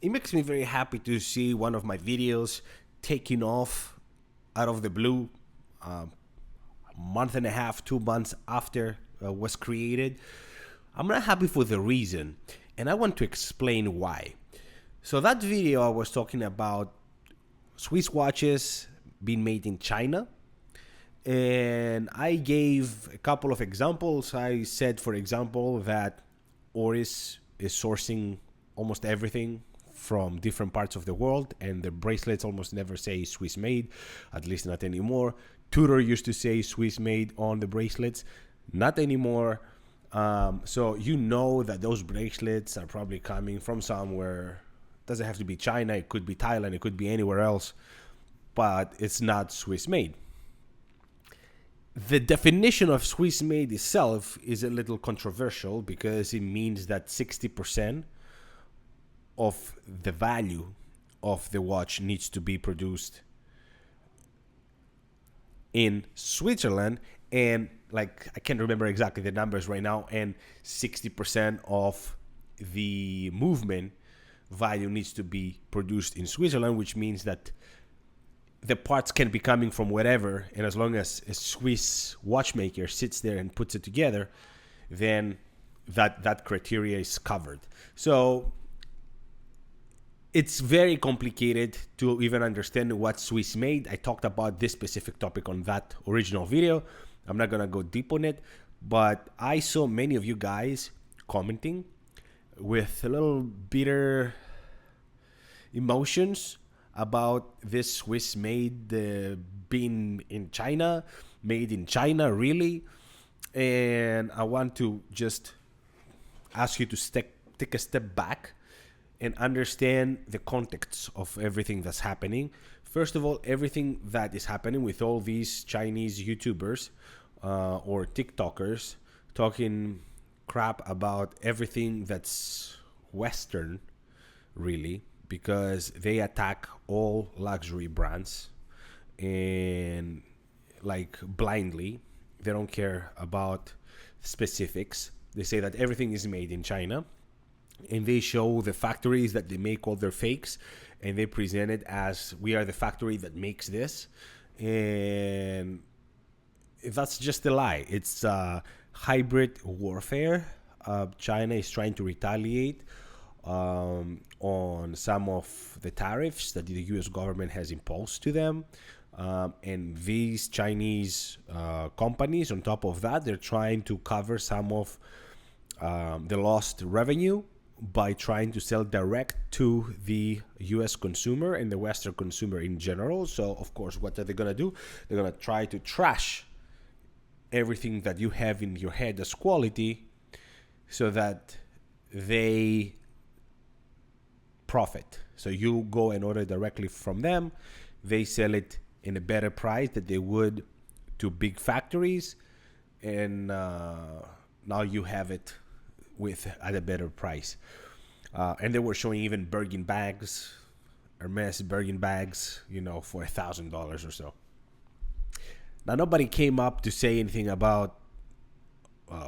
it makes me very happy to see one of my videos taking off out of the blue, a month and a half, 2 months after was created. I'm not happy for the reason, and I want to explain why. So that video I was talking about Swiss watches being made in China, and I gave a couple of examples. I said, for example, that Oris is sourcing almost everything from different parts of the world, and the bracelets almost never say Swiss made, at least not anymore. Tudor used to say Swiss made on the bracelets, not anymore. So you know that those bracelets are probably coming from somewhere. Doesn't have to be China, it could be Thailand, it could be anywhere else, but it's not Swiss made. The definition of Swiss made itself is a little controversial because it means that 60% of the value of the watch needs to be produced in Switzerland, and like I can't remember exactly the numbers right now, and 60% of the movement value needs to be produced in Switzerland, which means that the parts can be coming from wherever, and as long as a Swiss watchmaker sits there and puts it together, then that criteria is covered. So it's very complicated to even understand what Swiss made. I talked about this specific topic on that original video. I'm not gonna go deep on it, but I saw many of you guys commenting with a little bitter emotions about this Swiss made being in China, made in China, really. And I want to just ask you to take a step back and understand the context of everything that's happening. First of all, everything that is happening with all these Chinese YouTubers or TikTokers talking crap about everything that's Western, really, because they attack all luxury brands and like blindly. They don't care about specifics. They say that everything is made in China, and they show the factories that they make all their fakes, and they present it as we are the factory that makes this, and that's just a lie. It's hybrid warfare. China is trying to retaliate on some of the tariffs that the US government has imposed to them. And these Chinese companies, on top of that, they're trying to cover some of the lost revenue by trying to sell direct to the US consumer and the Western consumer in general. So, of course, what are they going to do? They're going to try to trash everything that you have in your head as quality so that they profit. So you go and order directly from them. They sell it in a better price that they would to big factories, and now you have it at a better price. And they were showing even Birkin bags, Hermes Birkin bags, for $1,000 or so. Now, nobody came up to say anything about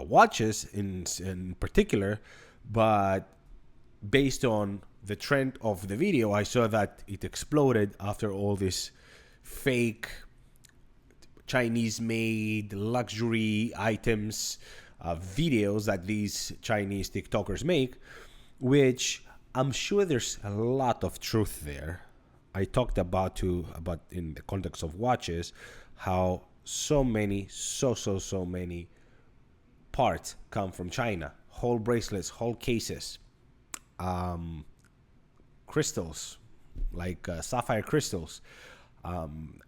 watches in particular, but based on the trend of the video, I saw that it exploded after all this fake Chinese-made luxury items videos that these Chinese TikTokers make, which I'm sure there's a lot of truth there. I talked about in the context of watches how so many parts come from China. Whole bracelets, whole cases, crystals like sapphire crystals.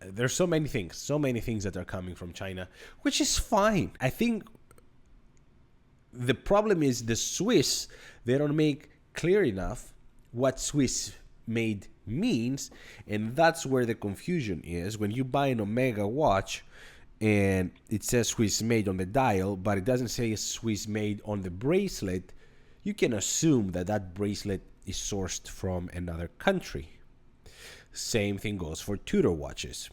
There's so many things that are coming from China, which is fine. I think the problem is the Swiss, they don't make clear enough what Swiss made means, and that's where the confusion is. When you buy an Omega watch and it says Swiss made on the dial, but it doesn't say Swiss made on the bracelet, you can assume that bracelet is sourced from another country. Same thing goes for Tudor watches.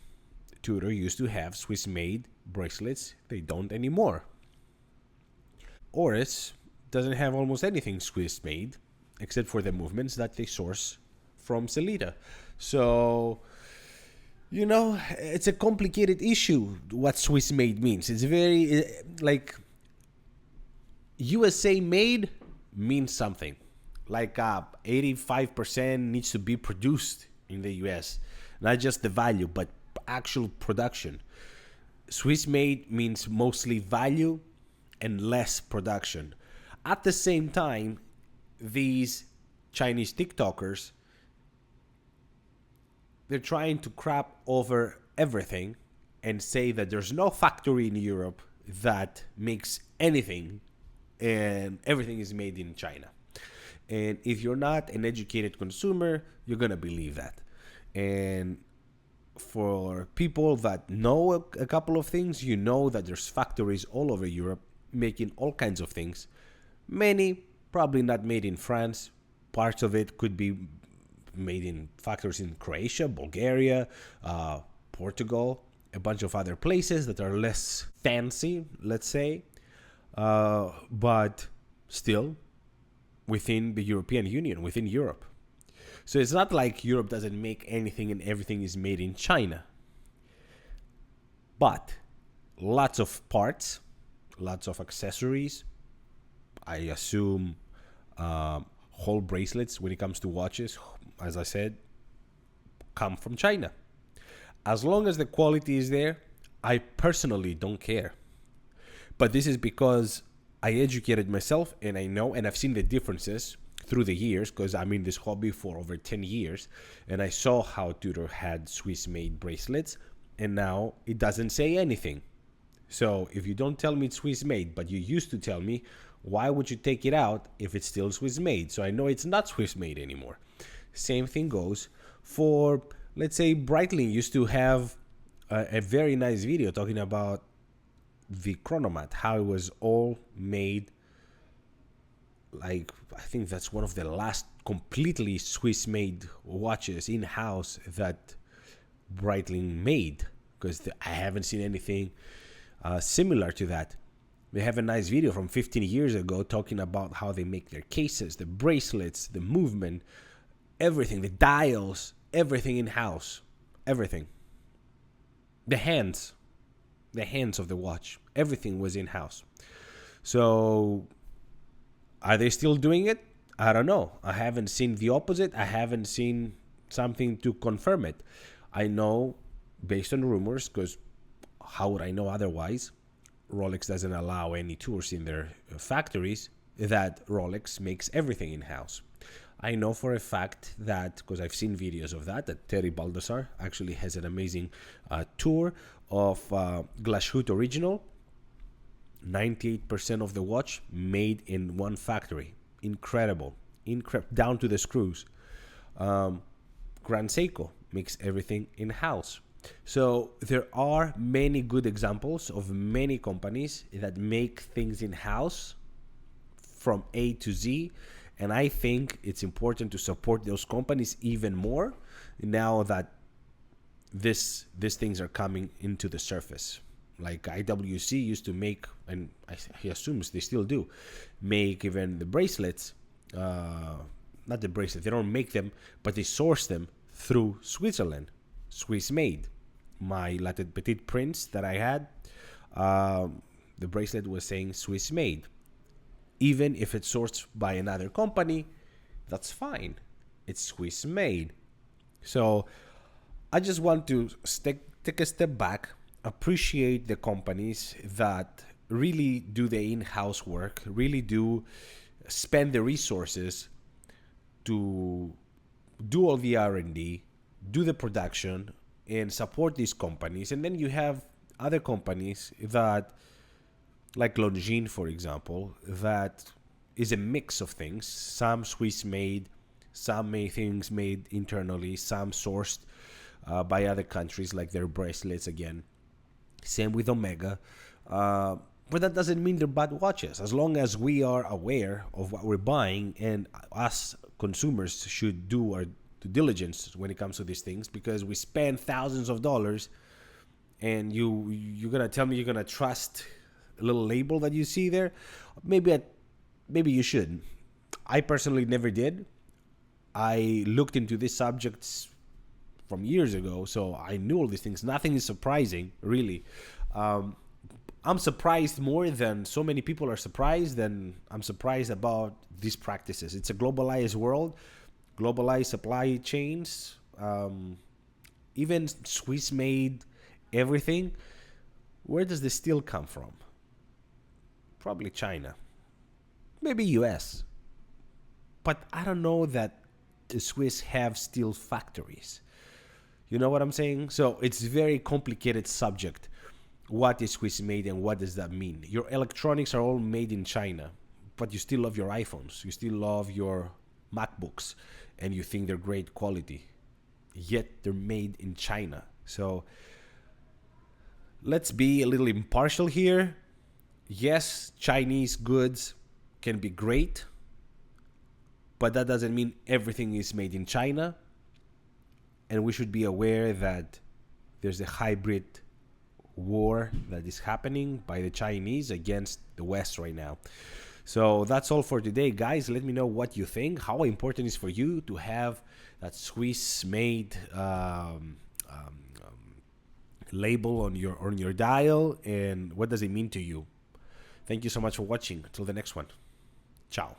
Tudor used to have Swiss made bracelets. They don't anymore. Oris doesn't have almost anything Swiss made except for the movements that they source from Selita. So, it's a complicated issue what Swiss made means. It's very, like, USA made means something. Like 85% needs to be produced in the US. Not just the value, but actual production. Swiss made means mostly value and less production. At the same time, these Chinese TikTokers, they're trying to crap over everything and say that there's no factory in Europe that makes anything and everything is made in China. And if you're not an educated consumer, you're going to believe that. And for people that know a couple of things, you know that there's factories all over Europe making all kinds of things. Many probably not made in France. Parts of it could be made in factories in Croatia, Bulgaria, Portugal, a bunch of other places that are less fancy, let's say, but still within the European Union, within Europe. So it's not like Europe doesn't make anything and everything is made in China. But lots of parts, lots of accessories, I assume whole bracelets when it comes to watches, as I said, come from China. As long as the quality is there, I personally don't care. But this is because I educated myself and I know and I've seen the differences through the years because I'm in this hobby for over 10 years and I saw how Tudor had Swiss made bracelets and now it doesn't say anything. So if you don't tell me it's Swiss made, but you used to tell me, why would you take it out if it's still Swiss made? So I know it's not Swiss made anymore. Same thing goes for, let's say, Breitling used to have a very nice video talking about the chronomat, how it was all made. Like, I think that's one of the last completely Swiss made watches in-house that Breitling made, because I haven't seen anything similar to that. They have a nice video from 15 years ago talking about how they make their cases, the bracelets, the movement, everything, the dials, everything in-house, everything. The hands of the watch, everything was in-house. So are they still doing it? I don't know. I haven't seen the opposite. I haven't seen something to confirm it. I know based on rumors, because how would I know otherwise? Rolex doesn't allow any tours in their factories, that Rolex makes everything in-house. I know for a fact that, because I've seen videos of that Terry Baldassar actually has an amazing tour of Glashütte Original. 98% of the watch made in one factory. Incredible. Down to the screws. Grand Seiko makes everything in-house. So there are many good examples of many companies that make things in-house from A to Z. And I think it's important to support those companies even more now that these things are coming into the surface. Like IWC used to make, and he assumes they still do, make even the bracelets. Not the bracelets, they don't make them, but they source them through Switzerland, Swiss made. My La Petite Prince that I had, the bracelet was saying Swiss made. Even if it's sourced by another company, that's fine. It's Swiss made. So I just want to take a step back, appreciate the companies that really do the in-house work, really do spend the resources to do all the R&D, do the production, and support these companies. And then you have other companies that, like Longines, for example, that is a mix of things. Some Swiss made, some things made internally, some sourced by other countries, like their bracelets again. Same with Omega. But that doesn't mean they're bad watches. As long as we are aware of what we're buying, and us consumers should do our due diligence when it comes to these things, because we spend thousands of dollars, and you're gonna tell me you're gonna trust a little label that you see there. Maybe you should. I personally never did. I looked into these subjects from years ago, so I knew all these things. Nothing is surprising, really. Um, I'm surprised more than so many people are surprised, and I'm surprised about these practices. It's a globalized world, globalized supply chains, even Swiss made everything. Where does the steel come from? Probably China, maybe US. But I don't know that the Swiss have steel factories. You know what I'm saying? So it's a very complicated subject. What is Swiss made and what does that mean? Your electronics are all made in China, but you still love your iPhones, you still love your MacBooks, and you think they're great quality, yet they're made in China. So let's be a little impartial here. Yes, Chinese goods can be great, but that doesn't mean everything is made in China. And we should be aware that there's a hybrid war that is happening by the Chinese against the West right now. So that's all for today, guys. Let me know what you think. How important is for you to have that Swiss-made label on your dial, and what does it mean to you? Thank you so much for watching. Until the next one. Ciao.